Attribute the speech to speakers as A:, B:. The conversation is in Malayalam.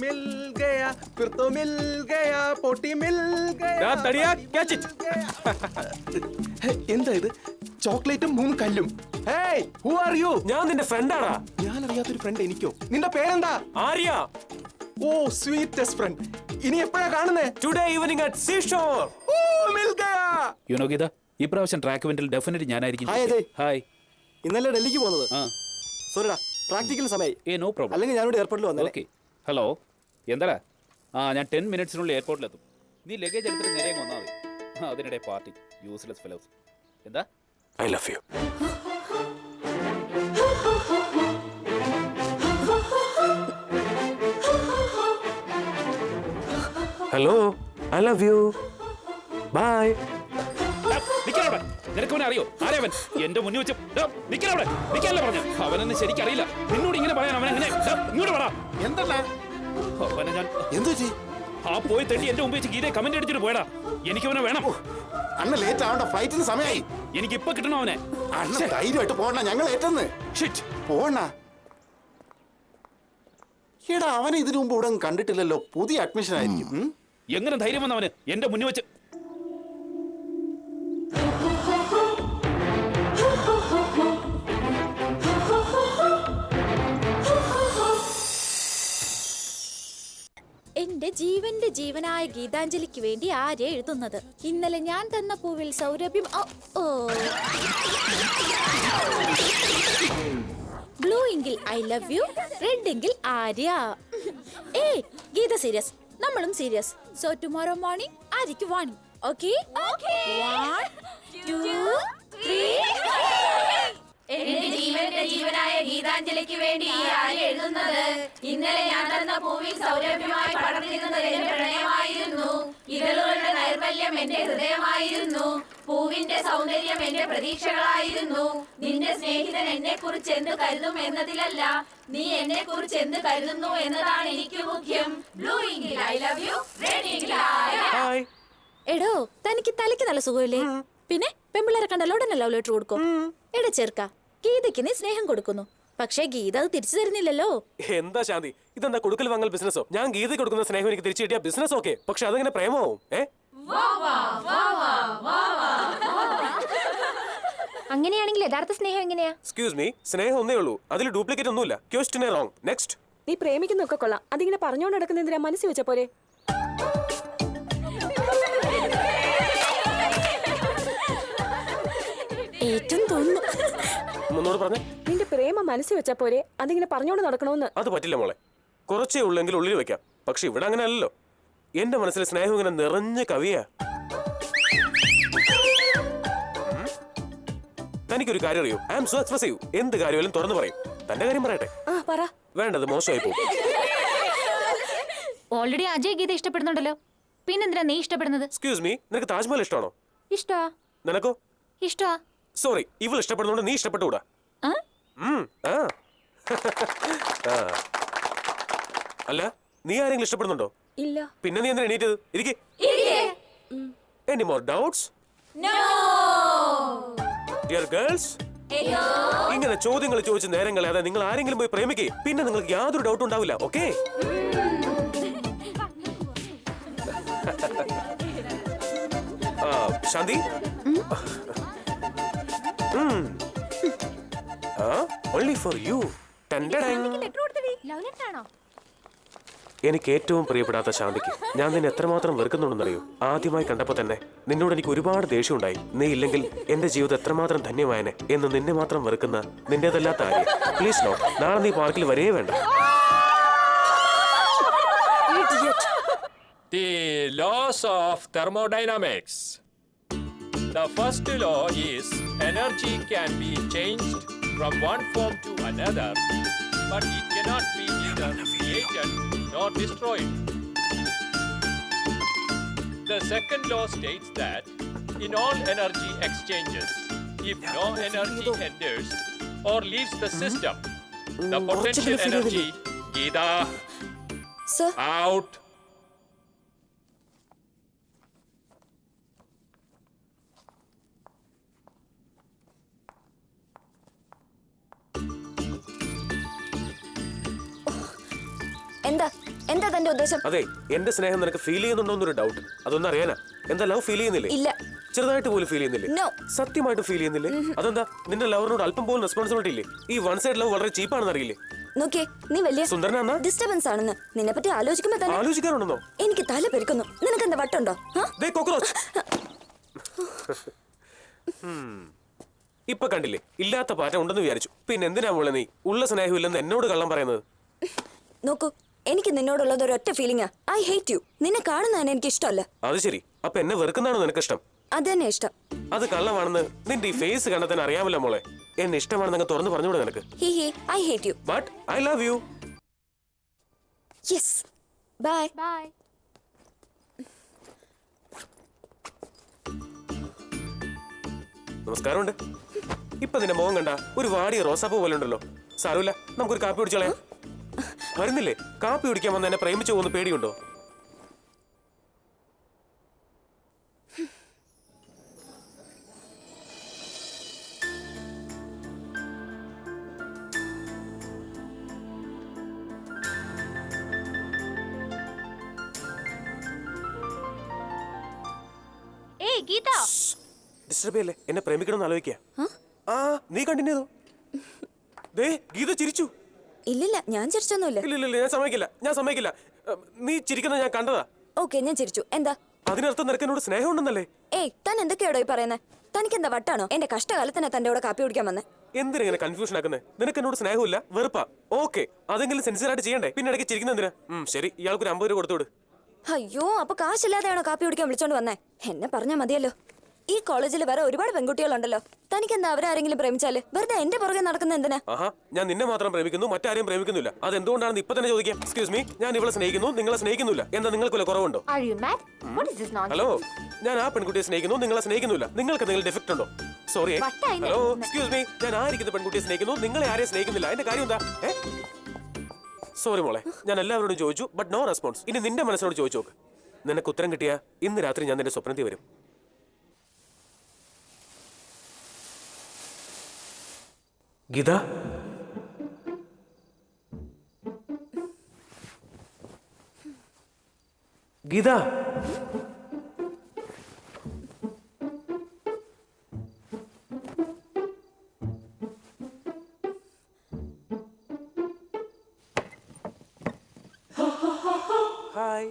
A: मिल गया फिर तो मिल गया पोटी मिल गया
B: തടിയാ catch it.
A: എന്താ ഇത് ചോക്ലേറ്റും 3 കല്ലും ഹേയ് ഹു ആർ യു
B: ഞാൻ നിന്റെ ഫ്രണ്ടാടാ.
A: ഞാൻ അറിയാത്തൊരു ഫ്രണ്ട് എനിക്കോ നിന്റെ പേരെന്താ
B: ആര്യ.
A: ഓ സ്വീറ്റസ്റ്റ് ഫ്രണ്ട് ഇനി എപ്പോഴാ കാണുന്നേ
B: today evening at seashore.
A: Oh മിൽ ഗയാ
C: യുനോ ഗീത ഈ പ്രാവശ്യം ട്രാക്ക് ഇവന്റിൽ ഡെഫിനറ്റ്ലി ഞാനായിരിക്കും. ഹായ്.
D: ഇന്നലെ ഡൽഹിക്ക് പോകുന്നത്. സോറിടാ പ്രാക്ടിക്കൽ സമയമായി.
C: No problem.
D: അല്ലെങ്കിൽ ഞാനിവിടെ എയർപോർട്ടിൽ വന്നേ.
C: ഓക്കെ. ഹലോ എന്താടാ? ഞാൻ 10 മിനിറ്റ്സിനുള്ളിൽ എയർപോർട്ടിലെത്തും. നീ ലഗേജ് എടുത്തിട്ട് നേരെ വന്നാൽ മതി. അതിനിടെ പാർട്ടി യൂസ്ലെസ് ഫെലോസ്. എന്താ?
B: I love you. Hello I love you. Bye.
C: നിൽക്കണവിടെ. നിനക്കവനെ അറിയോ? ആരവൻ എന്റെ മുന്നിൽ വെച്ച് നിൽക്കണവിടെ. നിൽക്കാനല്ലേ പറഞ്ഞു. അവനെന്ന് ശരിക്കറിയില്ല. നിന്നോട് ഇങ്ങനെ പറയാൻ അവൻ എങ്ങനെ? ഇങ്ങോട്ട് പറ.
D: എന്താ
C: അവനെ ഞാൻ
D: എന്തു
C: ആ പോയി തട്ടി എന്റെ മുമ്പ് വെച്ച് ഗീതയെ കമന്റ് അടിച്ചിട്ട് പോയടാ. എനിക്കവനെ വേണം.
D: അണ്ണ ലേറ്റ് ആവണ്ട, ഫ്ലൈറ്റിന് സമയമായി.
C: എനിക്ക് ഇപ്പൊ കിട്ടണം അവനെ.
D: അണ്ണ ധൈര്യമായിട്ട് പോണ, ഞങ്ങൾ ഏറ്റെന്ന് പോണ. എടാ അവനെ ഇതിനു മുമ്പ് ഇവിടെ കണ്ടിട്ടില്ലല്ലോ, പുതിയ അഡ്മിഷൻ ആയിരിക്കും.
C: എങ്ങനെ ധൈര്യം വന്നവന് എന്റെ മുന്നിൽ വെച്ച്?
E: എന്റെ ജീവന്റെ ജീവനായ ഗീതാഞ്ജലിക്ക് വേണ്ടി ആര്യ എഴുതുന്നത്. ഇന്നലെ ഞാൻ തന്ന പൂവിൽ സൗരഭ്യം. ബ്ലൂ എങ്കിൽ ഐ ലവ് യു, റെഡ് എങ്കിൽ ആര്യ. ഏയ് ഗീത സീരിയസ്, നമ്മളും സീരിയസ്. സോ ടുമോറോ മോർണിംഗ് ആര്യക്ക് വാണിംഗ്. ഓക്കേ? 1 2 3.
F: എന്റെ ജീവന്റെ ജീവനായ ഗീതാഞ്ജലിക്ക് വേണ്ടി ആര്യ എഴുതുന്നത്. ഇന്നലെ ഞാൻ തന്ന പൂവിൽ സൗരഭ്യമായി പടർന്നിരുന്നത് എന്റെ പ്രണയമായിരുന്നു. ഇതളുകളുടെ നൈർമല്യം എന്റെ ഹൃദയമായിരുന്നു. പൂവിന്റെ സൗന്ദര്യം എന്റെ പ്രതീക്ഷകളായിരുന്നു. നിന്റെ സ്നേഹിതൻ എന്നെ കുറിച്ച് എന്ത് കരുതും എന്നതിലല്ല, നീ എന്നെ കുറിച്ച് എന്ത് കരുതുന്നു എന്നതാണ് എനിക്ക് മുഖ്യം. ബ്ലൂ എങ്കിൽ ഐ ലവ് യു, റെഡ് എങ്കിൽ ആര്യ.
E: എടോ തനിക്ക് തലയ്ക്ക് നല്ല സുഖമില്ലേ? പിന്നെ പെമ്പിള്ളേരെ കണ്ടല്ലോ ഉടനെ ലവ് ലെറ്റർ കൊടുക്കും. എടാ ചെറുക്ക, ഗീതയ്ക്ക് നീ സ്നേഹം കൊടുക്കുന്നു, പക്ഷേ ഗീത അത് തിരിച്ചു തരുന്നില്ലല്ലോ.
B: എന്താ ശാന്തി, ഇതെന്താ കൊടുക്കൽ വാങ്ങൽ ബിസിനസ്സോ? ഞാൻ ഗീതയ്ക്ക് കൊടുക്കുന്ന സ്നേഹം എനിക്ക് തിരിച്ചു കിട്ടിയ ബിസിനസ് ഓക്കെ, പക്ഷെ അതെങ്ങനെ പ്രേമമാവും?
G: അങ്ങനെയാണെങ്കിൽ യഥാർത്ഥ സ്നേഹം എങ്ങനെയാ?
B: എക്സ്ക്യൂസ് മീ, സ്നേഹം ഒന്നേ ഉള്ളൂ, അതിൽ ഡ്യൂപ്ലിക്കേറ്റ് ഒന്നുമില്ല. Question wrong. നെക്സ്റ്റ്.
H: നീ പ്രേമിക്കുന്നൊക്കെ കൊള്ളാം, അതിങ്ങനെ പറഞ്ഞോണ്ട് നടക്കുന്ന എന്തിനാ? മനസ്സിൽ വെച്ച പോലെ.
E: ഏറ്റവും തോന്നുന്നു.
H: നിന്റെ പ്രേമ മനസ്സിൽ വെച്ച പോലെ, അതിങ്ങനെ പറഞ്ഞോണ്ട് നടക്കണോന്ന്.
B: അത് പറ്റില്ല മോളെ, കുറച്ചേ ഉള്ളെങ്കിൽ ഉള്ളിൽ വെക്കാം. പക്ഷെ ഇവിടെ അങ്ങനെ അല്ലല്ലോ. എന്റെ മനസ്സിൽ സ്നേഹം ഇങ്ങനെ നിറഞ്ഞ കവിയാ. തനിക്കൊരു കാര്യം അറിയൂ, ഐ ആം സോ എക്സ്പ്രസീവ്. എന്ത് കാര്യമായാലും തുറന്നു പറയും. തന്റെ കാര്യം പറയട്ടെ? വേണ്ടത് മോശമായി പോകും.
G: ഓൾറെഡി അജയ് ഗീത ഇഷ്ടപ്പെടുന്നുണ്ടല്ലോ, പിന്നെന്തിനാ നീ ഇഷ്ടപ്പെടുന്നത്?
B: എക്സ്ക്യൂസ് മീ, നിനക്ക് താജ്മഹൽ ഇഷ്ടമാണോ?
G: ഇഷ്ടാ.
B: നിനക്കോ?
G: ഇഷ്ടാ.
B: സോറി, ഇവൾ ഇഷ്ടപ്പെടുന്നോണ്ട് നീ ഇഷ്ടപ്പെട്ടുകൂടാ. അല്ല, നീ ആരെങ്കിലും ഇഷ്ടപ്പെടുന്നുണ്ടോ?
H: ഇല്ല.
B: പിന്നെ നീ എന്തിനാ എണീറ്റത്? ഇരിക്ക്. Any more doubts?
F: No.
B: Dear girls, ഇങ്ങനെ ചോദ്യങ്ങൾ ചോദിച്ച് നേരം കളയാതെ നിങ്ങൾ ആരെങ്കിലും പോയി പ്രേമിക്കേ, പിന്നെ നിങ്ങൾക്ക് യാതൊരു ഡൗട്ടും ഉണ്ടാവില്ല. Okay? Shanti, only for you. എനിക്ക് ഏറ്റവും പ്രിയപ്പെടാത്ത ശാന്തിക്ക് ഞാൻ നിന്നെ എത്രമാത്രം വെറുക്കുന്നുണ്ടെന്നറിയോ? ആദ്യമായി കണ്ടപ്പോ തന്നെ നിന്നോട് എനിക്ക് ഒരുപാട് ദേഷ്യമുണ്ടായി. നീ ഇല്ലെങ്കിൽ എന്റെ ജീവിതം എത്രമാത്രം ധന്യമായനെ എന്ന് നിന്നെ മാത്രം വെറുക്കുന്ന നിന്റേതല്ലാത്ത ആര്യ. പ്ലീസ് നോ, നാളെ നീ പാർക്കിൽ വരേ വേണ്ട.
I: The laws of thermodynamics. The first law is energy can be changed from one form to another, but it cannot be either created nor destroyed. The second law states that in all energy exchanges, if no energy enters or leaves the system, the potential energy, Geeta,
E: Sir?
I: Out.
G: എന്താ
H: എന്താ തന്റെ ഉദ്ദേശം?
B: അതെ, എന്റെ സ്നേഹം നിനക്ക് ഫീൽ ചെയ്യുന്നുണ്ടോ എന്നൊരു ഡൗട്ട്. അതൊന്നും അറിയാനാ. എന്താ ലവ് ഫീൽ ചെയ്യുന്നില്ലേ?
H: ഇല്ല.
B: ചെറുതായിട്ട് പോലും ഫീൽ ചെയ്യുന്നില്ലേ?
H: No.
B: സത്യമായിട്ട് ഫീൽ ചെയ്യുന്നില്ലേ? അതെന്താ? നിന്റെ ലവറിനോട് അല്പം പോലും റെസ്പോൺസിബിലിറ്റി ഇല്ലേ? ഈ വൺ സൈഡ് ലവ് വളരെ ചീപ്പാണെന്ന് അറിയില്ലേ?
H: നോക്കിയേ, നീ വലിയ
B: സുന്ദരനാ?
H: ഡിസ്റ്റർബൻസ് ആണെന്ന് നിന്നെ പറ്റി ആലോചിക്കുമ്പോ തന്നെ
B: ആലോചിക്കാറുണ്ടെന്നോ?
H: എനിക്ക് തല പെരുക്കുന്നു. നിനക്ക് എന്താ വട്ടുണ്ടോ?
B: ദേ കോക്രോച്ച്. ഇപ്പൊ കണ്ടില്ലേ, ഇല്ലാത്ത പാറ്റ ഉണ്ടെന്ന് വിചാരിച്ചു. പിന്നെ എന്തിനാ മോളെ നീ ഉള്ള സ്നേഹമില്ലെന്ന് എന്നോട് കള്ളം പറയുന്നത്?
H: നോക്കൂ, എനിക്ക് നിന്നോടുള്ളത് ഒരൊറ്റ ഫീലിംഗാ. I hate U. നിന്നെ കാണുന്നതാണ് എനിക്ക് ഇഷ്ടമല്ല.
B: അത് ശരി, അപ്പൊ എന്നെ വെറുക്കുന്നതാണോ നിനക്ക് ഇഷ്ടം?
H: അത് തന്നെ ഇഷ്ടം.
B: അത് കള്ളമാണെന്ന് നിന്റെ ഈ ഫേസ് കണ്ടെത്താൻ അറിയാമല്ലോ മോളെ. എന്നെ ഇഷ്ടമാണെന്ന് അങ്ങ് തുറന്നു പറഞ്ഞൂടെ നിനക്ക്?
H: ഹി ഹി, I hate you.
B: But I love you.
H: Yes, bye.
G: Bye.
B: നമസ്കാരമുണ്ട്. ഇപ്പൊ നിന്റെ മുഖം കണ്ട ഒരു വാടിയ റോസാപ്പൂ പോലെ ഉണ്ടല്ലോ. സാരമില്ല, നമുക്കൊരു കാപ്പി കുടിച്ചോളയാം. വരുന്നില്ലേ? കാപ്പി കുടിക്കാൻ വന്ന് എന്നെ പ്രേമിച്ചു പോകുന്ന പേടിയുണ്ടോ?
G: ഏയ് ഗീത,
B: ഡിസ്റ്റർബ് ചെയ്യല്ലേ, എന്നെ പ്രേമിക്കണമെന്ന് ആലോചിക്കുക. ആ നീ കണ്ടിന്യൂ ചെയ്തോ. ദേ ഗീത ചിരിച്ചു.
H: ഇല്ലില്ല, ഞാൻ ചിരിച്ചൊന്നുമില്ല.
B: ഇല്ല, ഞാൻ സമ്മതിക്കില്ല. നീ ചിരിക്കുന്നത് ഞാൻ കണ്ടതാ.
H: ഓക്കെ, ഞാൻ ചിരിച്ചു. എന്താ
B: അതിനർത്ഥം നിനക്ക് എന്നോട് സ്നേഹം ഉണ്ടെന്നല്ലേ?
H: ഏയ്, താൻ എന്തൊക്കെയാടോ ഈ പറയുന്നത്? തനിക്ക് എന്താ വട്ടാണോ? എന്റെ കഷ്ടകാലത്തിനാ തന്റെ കൂടെ കാപ്പി കുടിക്കാൻ വന്നേ.
B: എന്തിനാ കൺഫ്യൂഷൻ ആക്കുന്നത്? നിനക്ക് എന്നോട് സ്നേഹമില്ല, വെറുപ്പാ. ഓക്കെ, അതെങ്കിലും സിൻസിയർ ആയിട്ട് ചെയ്യണ്ടേ? പിന്നെ ഇടയ്ക്ക് ചിരിക്കുന്ന എന്തിനാ? ശരി, ഇയാൾക്ക് ഒരു 50 രൂപ കൊടുത്തുവിട്.
H: അയ്യോ, അപ്പൊ കാശില്ലാതെയാണോ കാപ്പി കുടിക്കാൻ വിളിച്ചോണ്ട് വന്നേ? എന്നെ പറഞ്ഞാ മതിയല്ലോ. ഈ കോളേജിൽ വേറെ ഒരുപാട് പെൺകുട്ടികളുണ്ടല്ലോ. തനിക്കെന്താ അവരാരെങ്കിലും പ്രേമിച്ചാല് വെറുതെ എന്റെ പുറകെ നടക്കുന്ന എന്തിനാ?
B: ആഹാ, ഞാൻ നിന്നെ മാത്രം പ്രേമിക്കുന്നു, മറ്റാരെയും പ്രേമിക്കുന്നില്ല. അത് എന്തുകൊണ്ടാണെന്ന് ഇപ്പൊ തന്നെ ചോദിക്കാം. എക്സ്ക്യൂസ് മീ, ഞാൻ ഇവളെ സ്നേഹിക്കുന്നു, നിങ്ങളെ സ്നേഹിക്കുന്നില്ല. എന്താ നിങ്ങൾക്കുള്ള കുറവുണ്ടോ?
G: are you mad? What is this nonsense?
B: Hello, ഞാൻ ആ പെൺകുട്ടിയെ സ്നേഹിക്കുന്നു, നിങ്ങളെ സ്നേഹിക്കുന്നില്ല. നിങ്ങൾക്ക് എന്തെങ്കിലും ഡിഫക്റ്റ് ഉണ്ടോ? സോറി.
G: വട്ടായി
B: ഹലോ, എക്സ്ക്യൂസ് മീ, ഞാൻ ആയിരിക്കുന്ന പെൺകുട്ടിയെ സ്നേഹിക്കുന്നു, നിങ്ങളെ ആരെയും സ്നേഹിക്കുന്നില്ല. എന്റെ കാര്യം എന്താ? സോറി മോളെ, ഞാൻ എല്ലാവരോടും ചോദിച്ചു, ബട്ട് നോ റെസ്പോൺസ്. ഇനി നിന്റെ മനസ്സിനോട് ചോദിച്ചു നോക്ക്. നിനക്ക് ഉത്തരം കിട്ടിയ ഇന്ന് രാത്രി ഞാൻ നിന്റെ സ്വപ്നത്തിൽ വരും. ഗീത, ഗീത, ഹായ്.